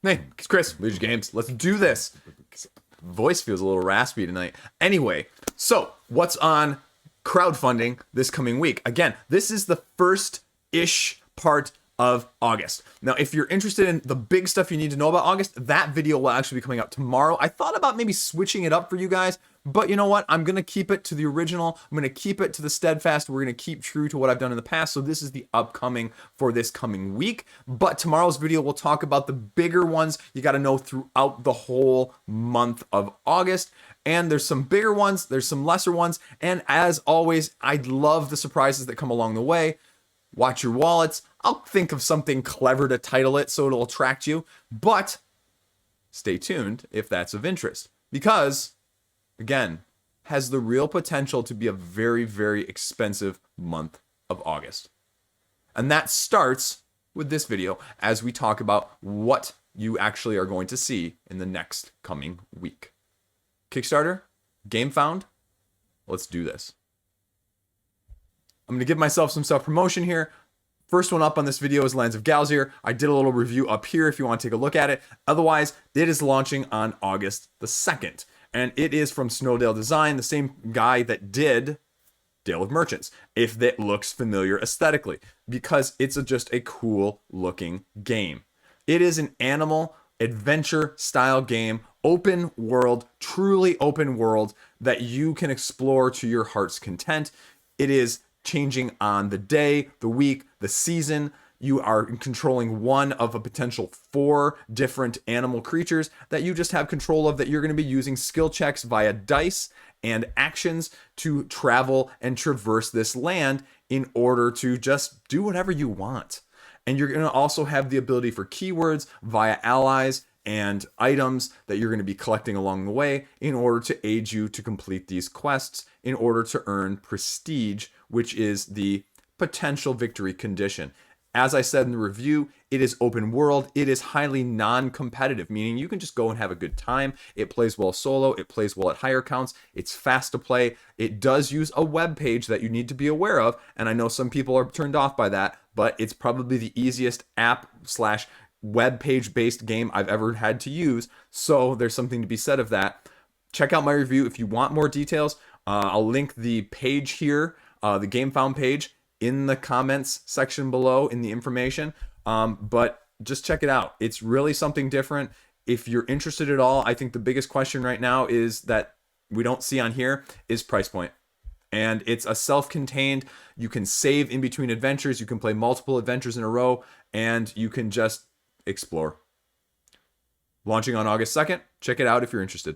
Hey, it's Chris, Liege Games. Let's do this. Voice feels a little raspy tonight. Anyway, so what's on crowdfunding this coming week? Again, this is the first-ish part of August. Now, if you're interested in the big stuff you need to know about August, that video will actually be coming out tomorrow. I thought about maybe switching it up for you guys, but you know what? I'm going to keep it to the original. I'm going to keep it to the steadfast. We're going to keep true to what I've done in the past. So this is the upcoming for this coming week. But tomorrow's video will talk about the bigger ones you got to know throughout the whole month of August. And there's some bigger ones, there's some lesser ones. And as always, I love the surprises that come along the way. Watch your wallets. I'll think of something clever to title it so it'll attract you. But stay tuned if that's of interest. Because, again, has the real potential to be a very, very expensive month of August. And that starts with this video as we talk about what you actually are going to see in the next coming week. Kickstarter, Gamefound, let's do this. I'm going to give myself some self-promotion here. First one up on this video is Lands of Galzyr. I did a little review up here if you want to take a look at it. Otherwise, it is launching on August the 2nd. And it is from Snowdale Design, the same guy that did Dale of Merchants, if that looks familiar aesthetically, because it's just a cool looking game. It is an animal adventure style game, open world, truly open world that you can explore to your heart's content. It is changing on the day, the week, the season. You are controlling one of a potential 4 different animal creatures that you just have control of, that you're going to be using skill checks via dice and actions to travel and traverse this land in order to just do whatever you want. And you're going to also have the ability for keywords via allies and items that you're going to be collecting along the way in order to aid you to complete these quests in order to earn prestige, which is the potential victory condition. As I said in the review, it is open world. It is highly non-competitive, meaning you can just go and have a good time. It plays well solo. It plays well at higher counts. It's fast to play. It does use a web page that you need to be aware of, and I know some people are turned off by that, but it's probably the easiest app/web page based game I've ever had to use, so there's something to be said of that. Check out my review if you want more details. I'll link the page here, the Gamefound page, in the comments section below in the information. But just check it out. It's really something different. If you're interested at all, I think the biggest question right now is that we don't see on here is price point. And it's a self-contained, you can save in between adventures, you can play multiple adventures in a row, and you can just explore. Launching on August 2nd. Check it out if you're interested.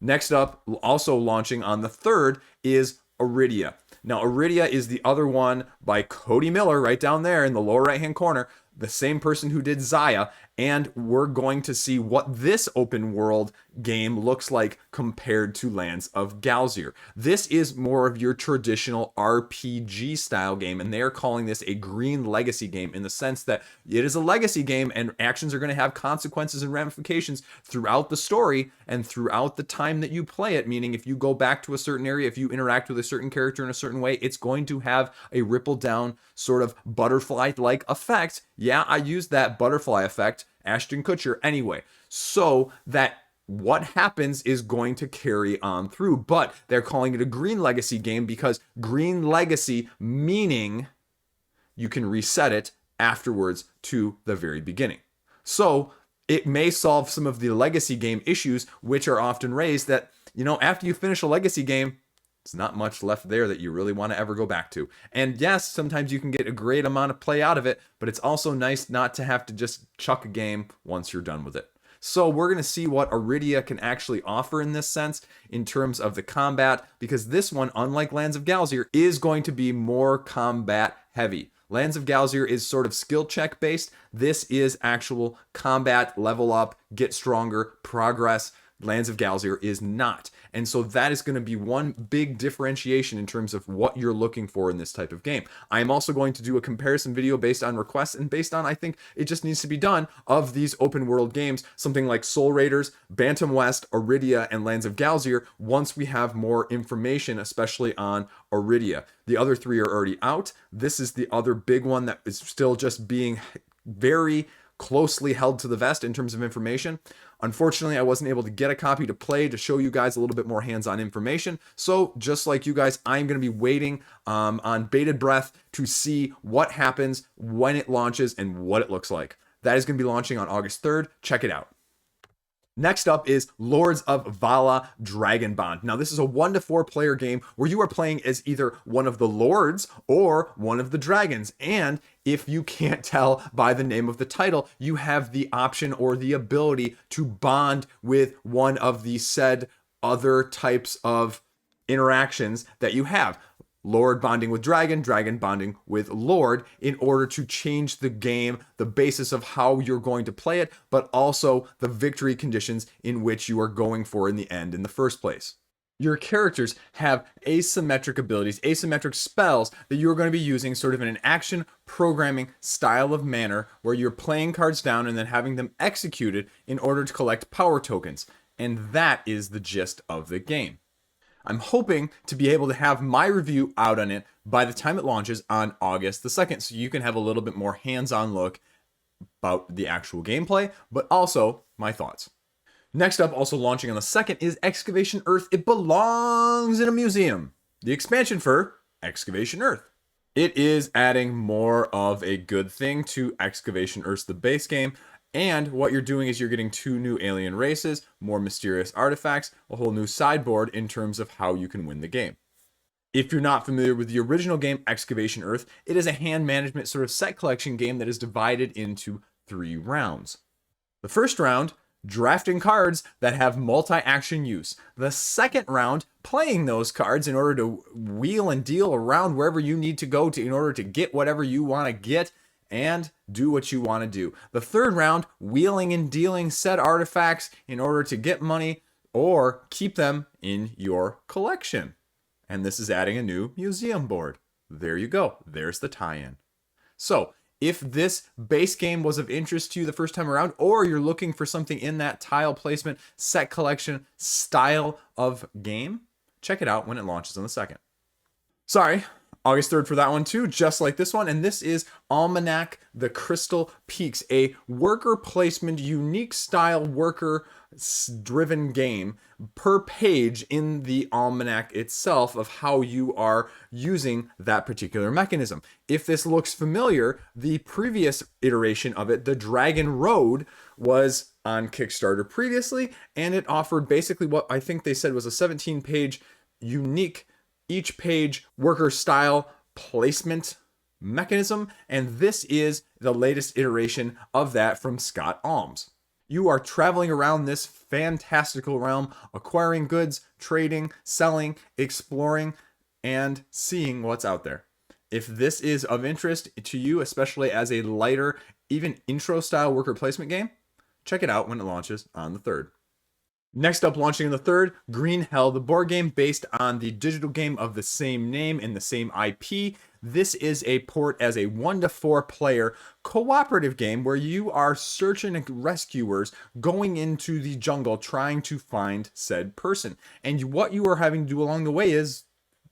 Next up, also launching on the 3rd, is Arydia. Now, Arydia is the other one by Cody Miller, right down there in the lower right-hand corner, the same person who did Xayah, and we're going to see what this open world game looks like compared to Lands of Galzyr. This is more of your traditional RPG style game, and they're calling this a green legacy game in the sense that it is a legacy game and actions are going to have consequences and ramifications throughout the story and throughout the time that you play it, meaning if you go back to a certain area, if you interact with a certain character in a certain way, it's going to have a ripple down sort of butterfly-like effect. Yeah, I used that butterfly effect, Ashton Kutcher, anyway. So that what happens is going to carry on through. But they're calling it a green legacy game because green legacy meaning you can reset it afterwards to the very beginning. So it may solve some of the legacy game issues, which are often raised that, you know, after you finish a legacy game, it's not much left there that you really want to ever go back to. And yes, sometimes you can get a great amount of play out of it, but it's also nice not to have to just chuck a game once you're done with it. So we're going to see what Arydia can actually offer in this sense in terms of the combat, because this one, unlike Lands of Galzyr, is going to be more combat heavy. Lands of Galzyr is sort of skill check based. This is actual combat, level up, get stronger, progress. Lands of Galzyr is not. And so that is going to be one big differentiation in terms of what you're looking for in this type of game. I am also going to do a comparison video based on requests and based on, I think it just needs to be done, of these open world games, something like Soul Raiders, Bantam West, Arydia, and Lands of Galzyr, once we have more information, especially on Arydia. The other 3 are already out. This is the other big one that is still just being very closely held to the vest in terms of information. Unfortunately, I wasn't able to get a copy to play to show you guys a little bit more hands-on information. So just like you guys, I'm going to be waiting on bated breath to see what happens when it launches and what it looks like. That is going to be launching on August 3rd. Check it out. Next up is Lords of Vaala Dragonbond. Now, this is a 1 to 4 player game where you are playing as either one of the lords or one of the dragons. And if you can't tell by the name of the title, you have the option or the ability to bond with one of the said other types of interactions that you have. Lord bonding with dragon, dragon bonding with lord, in order to change the game, the basis of how you're going to play it, but also the victory conditions in which you are going for in the end in the first place. Your characters have asymmetric abilities, asymmetric spells that you're going to be using sort of in an action programming style of manner where you're playing cards down and then having them executed in order to collect power tokens. And that is the gist of the game. I'm hoping to be able to have my review out on it by the time it launches on August the 2nd, so you can have a little bit more hands-on look about the actual gameplay, but also my thoughts. Next up, also launching on the 2nd, is Excavation Earth. It belongs in a museum. The expansion for Excavation Earth. It is adding more of a good thing to Excavation Earth, the base game. And what you're doing is you're getting 2 new alien races, more mysterious artifacts, a whole new sideboard in terms of how you can win the game. If you're not familiar with the original game, Excavation Earth, it is a hand management sort of set collection game that is divided into 3 rounds. The first round, drafting cards that have multi-action use. The second round, playing those cards in order to wheel and deal around wherever you need to go to in order to get whatever you want to get and do what you want to do. The third round, wheeling and dealing said artifacts in order to get money or keep them in your collection. And this is adding a new museum board. There you go. There's the tie-in. So, if this base game was of interest to you the first time around, or you're looking for something in that tile placement, set collection style of game, check it out when it launches on the 2nd. Sorry, August 3rd for that one too, just like this one. And this is Almanac, the Crystal Peaks, a worker placement, unique style worker driven game per page in the Almanac itself of how you are using that particular mechanism. If this looks familiar, the previous iteration of it, the Dragon Road, was on Kickstarter previously, and it offered basically what I think they said was a 17-page unique each page worker style placement mechanism, and this is the latest iteration of that from Scott Alms. You are traveling around this fantastical realm, acquiring goods, trading, selling, exploring, and seeing what's out there. If this is of interest to you, especially as a lighter, even intro style worker placement game, check it out when it launches on the 3rd. Next up, launching on the 3rd, Green Hell, the board game based on the digital game of the same name and the same IP. This is a port as a 1 to 4 player cooperative game where you are search and rescuers going into the jungle trying to find said person. And what you are having to do along the way is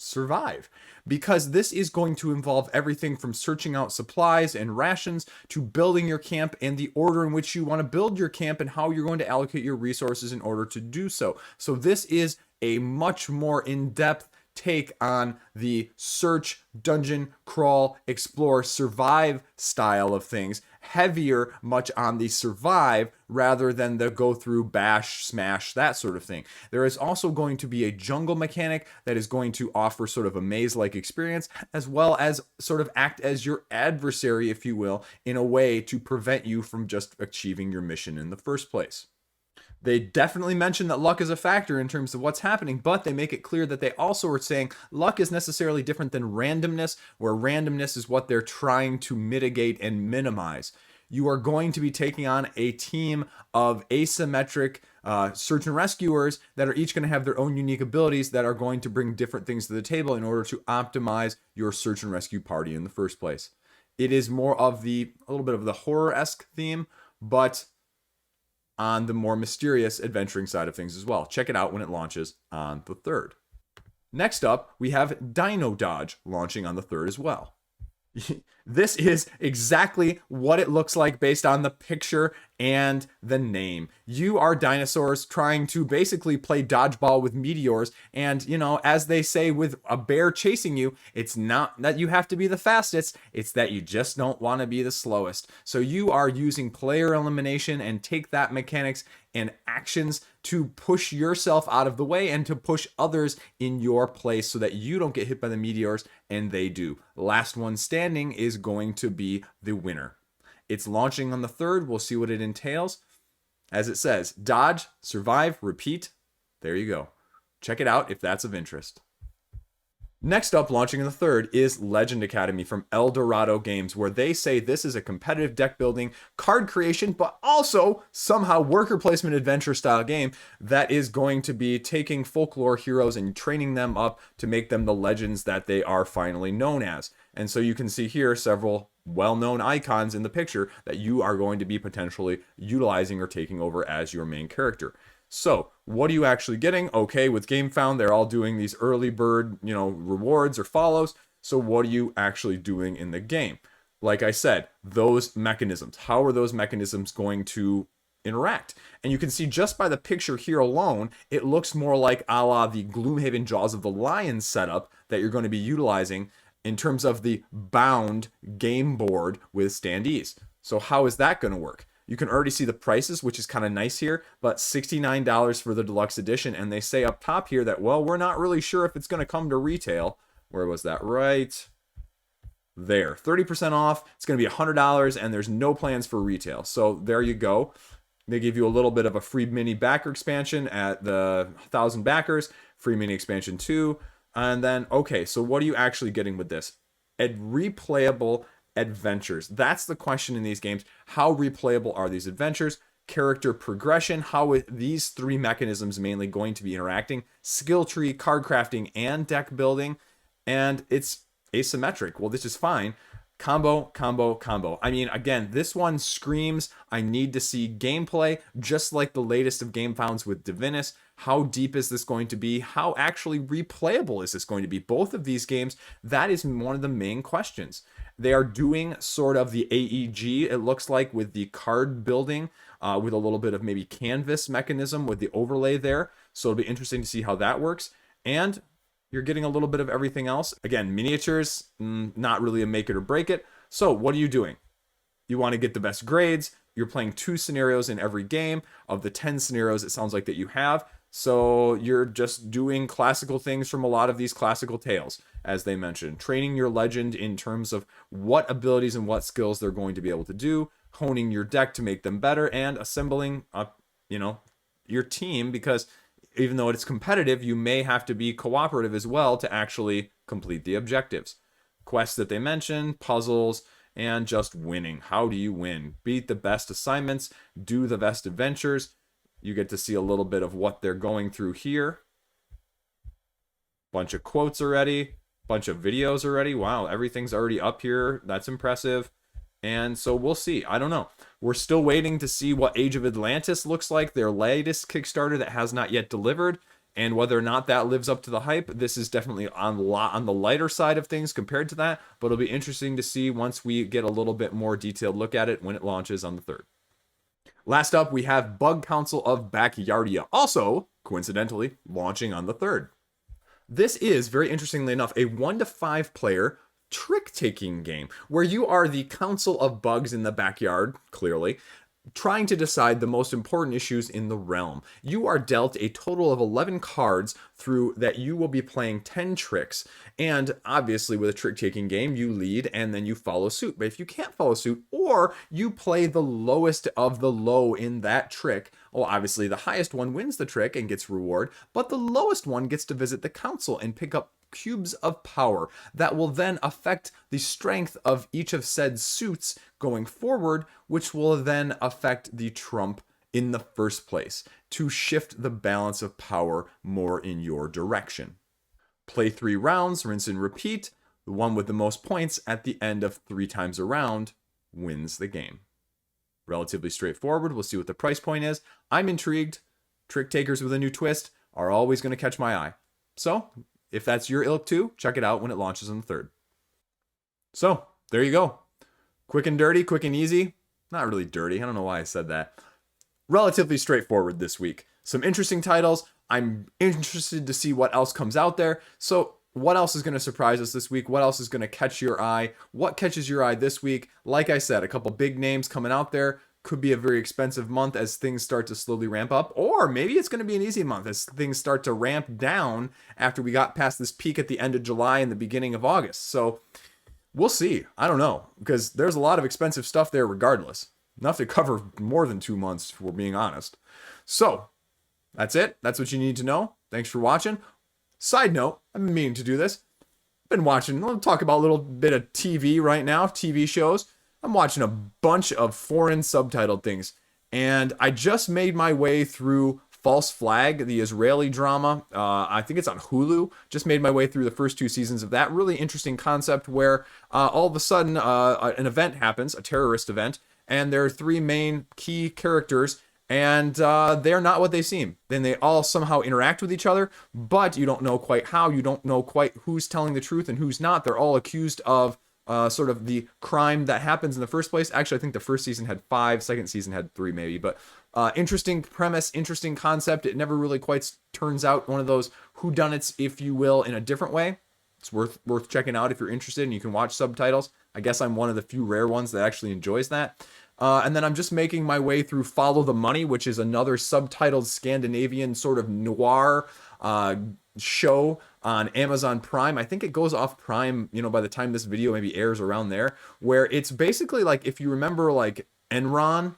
survive, because this is going to involve everything from searching out supplies and rations to building your camp and the order in which you want to build your camp and how you're going to allocate your resources in order to do so. So this is a much more in-depth take on the search, dungeon, crawl, explore, survive style of things, heavier much on the survive rather than the go through, bash, smash, that sort of thing. There is also going to be a jungle mechanic that is going to offer sort of a maze-like experience, as well as sort of act as your adversary, if you will, in a way to prevent you from just achieving your mission in the first place. They definitely mention that luck is a factor in terms of what's happening, but they make it clear that they also are saying luck is necessarily different than randomness, where randomness is what they're trying to mitigate and minimize. You are going to be taking on a team of asymmetric search and rescuers that are each going to have their own unique abilities that are going to bring different things to the table in order to optimize your search and rescue party in the first place. It is more of a little bit of the horror-esque theme, but on the more mysterious adventuring side of things as well. Check it out when it launches on the 3rd. Next up, we have Dino Dodge launching on the 3rd as well. This is exactly what it looks like based on the picture and the name. You are dinosaurs trying to basically play dodgeball with meteors. And, you know, as they say with a bear chasing you, it's not that you have to be the fastest, it's that you just don't want to be the slowest. So you are using player elimination and take that mechanics and actions to push yourself out of the way and to push others in your place so that you don't get hit by the meteors and they do. Last one standing is going to be the winner. It's launching on the 3rd. We'll see what it entails. As it says, dodge, survive, repeat. There you go. Check it out if that's of interest. Next up, launching on the 3rd, is Legend Academy from El Dorado Games, where they say this is a competitive deck building, card creation, but also somehow worker placement adventure style game that is going to be taking folklore heroes and training them up to make them the legends that they are finally known as. And so you can see here several well-known icons in the picture that you are going to be potentially utilizing or taking over as your main character. So, what are you actually getting? Okay, with Gamefound, they're all doing these early bird, rewards or follows. So, what are you actually doing in the game? Like I said, those mechanisms. How are those mechanisms going to interact? And you can see just by the picture here alone, it looks more like a la the Gloomhaven Jaws of the Lion setup that you're going to be utilizing in terms of the bound game board with standees. So, how is that going to work? You can already see the prices, which is kind of nice here, but $69 for the deluxe edition. And they say up top here that, well, we're not really sure if it's going to come to retail. Where was that? Right there. 30% off. It's going to be $100, and there's no plans for retail. So there you go. They give you a little bit of a free mini backer expansion at the 1,000 backers, free mini expansion 2. And then, okay, so what are you actually getting with this? A replayable adventures. That's the question in these games. How replayable are these adventures? Character progression. How are these 3 mechanisms mainly going to be interacting? Skill tree, card crafting, and deck building. And it's asymmetric. Well, this is fine. Combo, combo, combo. I mean, again, this one screams, I need to see gameplay, just like the latest of Gamefounds with Divinus. How deep is this going to be? How actually replayable is this going to be? Both of these games, that is one of the main questions. They are doing sort of the AEG, it looks like, with the card building, with a little bit of maybe canvas mechanism with the overlay there. So it'll be interesting to see how that works. And you're getting a little bit of everything else. Again, miniatures, not really a make it or break it. So what are you doing? You want to get the best grades. You're playing 2 scenarios in every game. Of the 10 scenarios, it sounds like that you have. So you're just doing classical things from a lot of these classical tales, as they mentioned. Training your legend in terms of what abilities and what skills they're going to be able to do. Honing your deck to make them better. And assembling up, your team, because even though it's competitive, you may have to be cooperative as well to actually complete the objectives. Quests that they mentioned, puzzles, and just winning. How do you win? Beat the best assignments, do the best adventures. You get to see a little bit of what they're going through here. Bunch of quotes already, bunch of videos already. Wow, everything's already up here. That's impressive. And so we'll see. I don't know. We're still waiting to see what Age of Atlantis looks like, their latest Kickstarter that has not yet delivered, and whether or not that lives up to the hype. This is definitely on the lighter side of things compared to that, but it'll be interesting to see once we get a little bit more detailed look at it when it launches on the 3rd. Last up, we have Bug Council of Backyardia, also, coincidentally, launching on the 3rd. This is, very interestingly enough, a 1 to 5 player trick-taking game where you are the council of bugs in the backyard, clearly, trying to decide the most important issues in the realm. You are dealt a total of 11 cards through that you will be playing 10 tricks. And obviously with a trick-taking game, you lead and then you follow suit. But if you can't follow suit, or you play the lowest of the low in that trick, well, obviously the highest one wins the trick and gets reward, but the lowest one gets to visit the council and pick up cubes of power that will then affect the strength of each of said suits going forward, which will then affect the trump in the first place to shift the balance of power more in your direction. Play 3 rounds, rinse and repeat. The one with the most points at the end of 3 times a round wins the game. Relatively straightforward. We'll see what the price point is. I'm intrigued. Trick takers with a new twist are always going to catch my eye. So, if that's your ilk too, check it out when it launches on the 3rd. So, there you go. Quick and dirty, quick and easy. Not really dirty. I don't know why I said that. Relatively straightforward this week. Some interesting titles. I'm interested to see what else comes out there. So what else is going to surprise us this week? What else is going to catch your eye? What catches your eye this week? Like I said, a couple big names coming out there. Could be a very expensive month as things start to slowly ramp up. Or maybe it's going to be an easy month as things start to ramp down after we got past this peak at the end of July and the beginning of August. So we'll see. I don't know. Because there's a lot of expensive stuff there regardless. Enough to cover more than 2 months, if we're being honest. So that's it. That's what you need to know. Thanks for watching. Side note, I've been meaning to do this. Been watching, we'll talk about a little bit of TV right now, TV shows. I'm watching a bunch of foreign subtitled things. And I just made my way through False Flag, the Israeli drama. I think it's on Hulu. Just made my way through the first 2 seasons of that. Really interesting concept where all of a sudden an event happens, a terrorist event, and there are 3 main key characters, and they're not what they seem. Then they all somehow interact with each other, but you don't know quite how. You don't know quite who's telling the truth and who's not. They're all accused of sort of the crime that happens in the first place. Actually, I think the first season had 5, second season had 3 maybe, but interesting premise, interesting concept. It never really quite turns out one of those whodunits, if you will, in a different way. It's worth checking out if you're interested, and you can watch subtitles. I guess I'm one of the few rare ones that actually enjoys that. And then I'm just making my way through Follow the Money, which is another subtitled Scandinavian sort of noir show on Amazon Prime. I think it goes off Prime, by the time this video maybe airs around there, where it's basically like, if you remember like Enron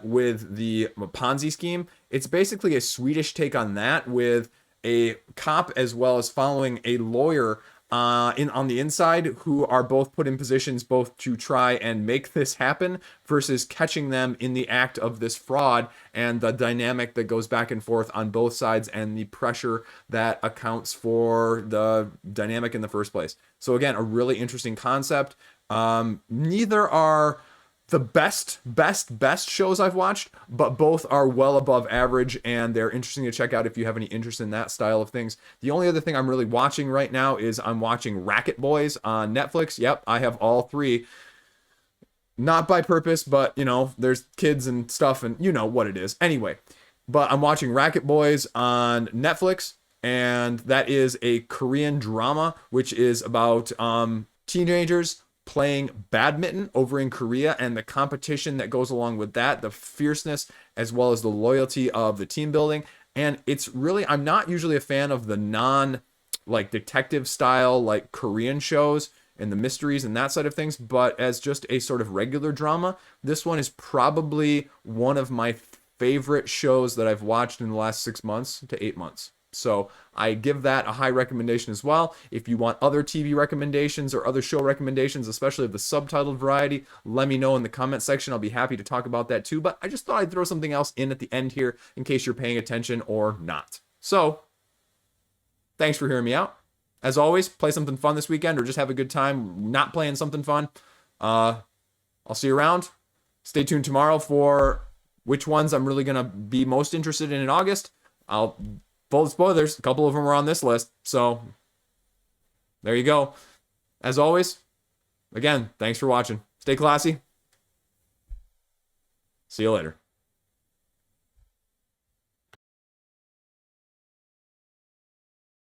with the Ponzi scheme, it's basically a Swedish take on that with a cop as well as following a lawyer on the inside who are both put in positions both to try and make this happen versus catching them in the act of this fraud, and the dynamic that goes back and forth on both sides and the pressure that accounts for the dynamic in the first place. So again, a really interesting concept. Neither are the best shows I've watched, but both are well above average, and they're interesting to check out if you have any interest in that style of things. The only other thing I'm really watching right now is I'm watching Racket Boys on Netflix. Yep, I have all 3. Not by purpose, but, there's kids and stuff, and you know what it is. Anyway, but I'm watching Racket Boys on Netflix, and that is a Korean drama, which is about teenagers playing badminton over in Korea and the competition that goes along with that, the fierceness as well as the loyalty of the team building. And it's really, I'm not usually a fan of the detective style like Korean shows and the mysteries and that side of things, but as just a sort of regular drama, this one is probably one of my favorite shows that I've watched in the last 6 months to 8 months. So I give that a high recommendation as well. If you want other TV recommendations or other show recommendations, especially of the subtitled variety, let me know in the comment section. I'll be happy to talk about that too. But I just thought I'd throw something else in at the end here in case you're paying attention or not. So thanks for hearing me out. As always, play something fun this weekend or just have a good time not playing something fun. I'll see you around. Stay tuned tomorrow for which ones I'm really going to be most interested in August. Full spoilers, a couple of them are on this list, so there you go. As always, again, thanks for watching. Stay classy. See you later.